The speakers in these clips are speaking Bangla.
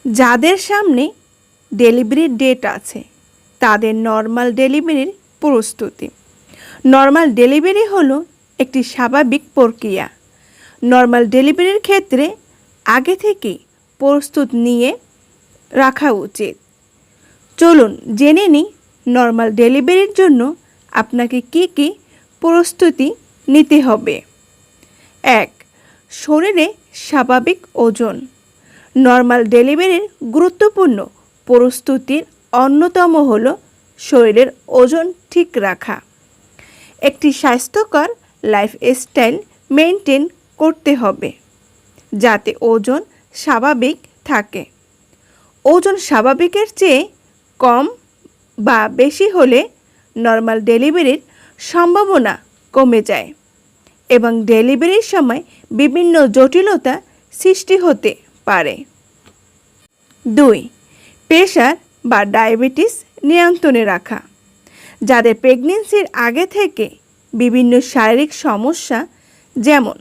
যাদের সামনে ডেলিভারির ডেট আছে তাদের নর্মাল ডেলিভারির প্রস্তুতি। নর্মাল ডেলিভারি হলো একটি স্বাভাবিক প্রক্রিয়া। নর্মাল ডেলিভারির ক্ষেত্রে আগে থেকেই প্রস্তুত নিয়ে রাখা উচিত। চলুন জেনে নিই নর্মাল ডেলিভারির জন্য আপনাকে কি কি প্রস্তুতি নিতে হবে। 1. শরীরে স্বাভাবিক ওজন। নর্মাল ডেলিভারির গুরুত্বপূর্ণ প্রস্তুতির অন্যতম হলো শরীরের ওজন ঠিক রাখা। একটি স্বাস্থ্যকর লাইফস্টাইল মেনটেন করতে হবে যাতে ওজন স্বাভাবিক থাকে। ওজন স্বাভাবিকের চেয়ে কম বা বেশি হলে নর্মাল ডেলিভারির সম্ভাবনা কমে যায় এবং ডেলিভারির সময় বিভিন্ন জটিলতা সৃষ্টি হতে পারে। 2. প্রেশার বা ডায়াবেটিস নিয়ন্ত্রণে রাখা। যাদের প্রেগন্যান্সির আগে থেকে বিভিন্ন শারীরিক সমস্যা যেমন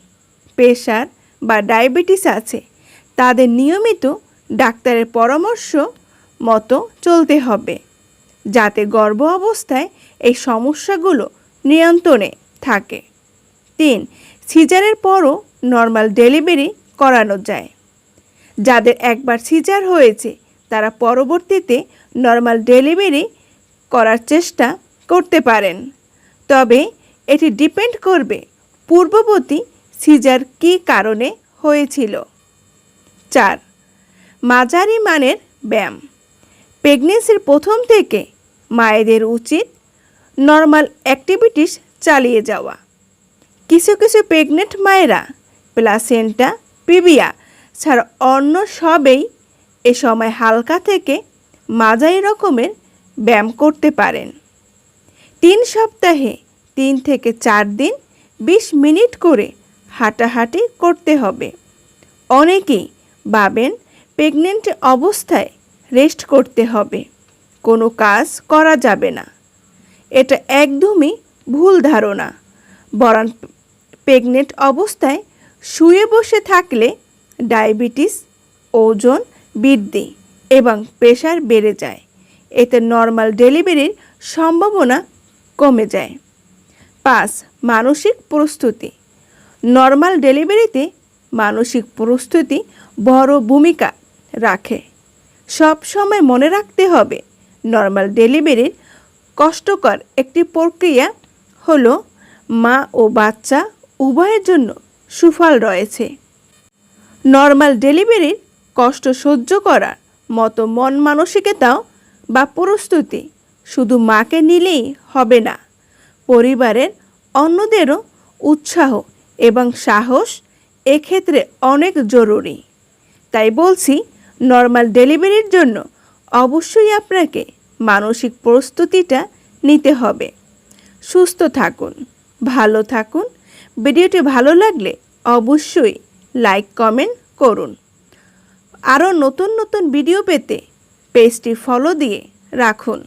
প্রেশার বা ডায়াবেটিস আছে তাদের নিয়মিত ডাক্তারের পরামর্শ মতো চলতে হবে যাতে গর্ভ অবস্থায় এই সমস্যাগুলো নিয়ন্ত্রণে থাকে। 3. সিজারের পরও নর্মাল ডেলিভারি করানো যায়। যাদের একবার সিজার হয়েছে তারা পরবর্তীতে নর্মাল ডেলিভারি করার চেষ্টা করতে পারেন, তবে এটি ডিপেন্ড করবে পূর্ববর্তী সিজার কী কারণে হয়েছিল। 4. মাঝারি মানের ব্যায়াম। প্রেগনেন্সির প্রথম থেকে মায়েদের উচিত নর্মাল অ্যাক্টিভিটিস চালিয়ে যাওয়া। কিছু কিছু প্রেগনেন্ট মায়েরা প্লাসেন্টা প্রিভিয়া ছাড়া অন্য সবেই এ সময় হালকা থেকে মাঝারি রকমের ব্যায়াম করতে পারেন। 3 সপ্তাহে 3 থেকে 4 দিন 20 মিনিট করে হাঁটাহাঁটি করতে হবে। অনেকেই ভাবেন প্রেগনেন্ট অবস্থায় রেস্ট করতে হবে, কোনো কাজ করা যাবে না। এটা একদমই ভুল ধারণা। বরং প্রেগনেন্ট অবস্থায় শুয়ে বসে থাকলে ডায়াবেটিস, ওজন বৃদ্ধি এবং প্রেশার বেড়ে যায়। এতে নর্মাল ডেলিভারির সম্ভাবনা কমে যায়। 5. মানসিক প্রস্তুতি। নর্মাল ডেলিভারিতে মানসিক প্রস্তুতি বড় ভূমিকা রাখে। সব সময় মনে রাখতে হবে নর্মাল ডেলিভারির কষ্টকর একটি প্রক্রিয়া হলো মা ও বাচ্চা উভয়ের জন্য সুফল রয়েছে। নর্মাল ডেলিভারির কষ্ট সহ্য করার মতো মন মানসিকতাও বা প্রস্তুতি শুধু মাকে নিলেই হবে না, পরিবারের অন্যদেরও উৎসাহ এবং সাহস এক্ষেত্রে অনেক জরুরি। তাই বলছি নর্মাল ডেলিভারির জন্য অবশ্যই আপনাকে মানসিক প্রস্তুতিটা নিতে হবে। সুস্থ থাকুন, ভালো থাকুন। ভিডিওটি ভালো লাগলে অবশ্যই লাইক কমেন্ট করুন। আরও নতুন নতুন ভিডিও পেতে পেজটি ফলো দিয়ে রাখুন।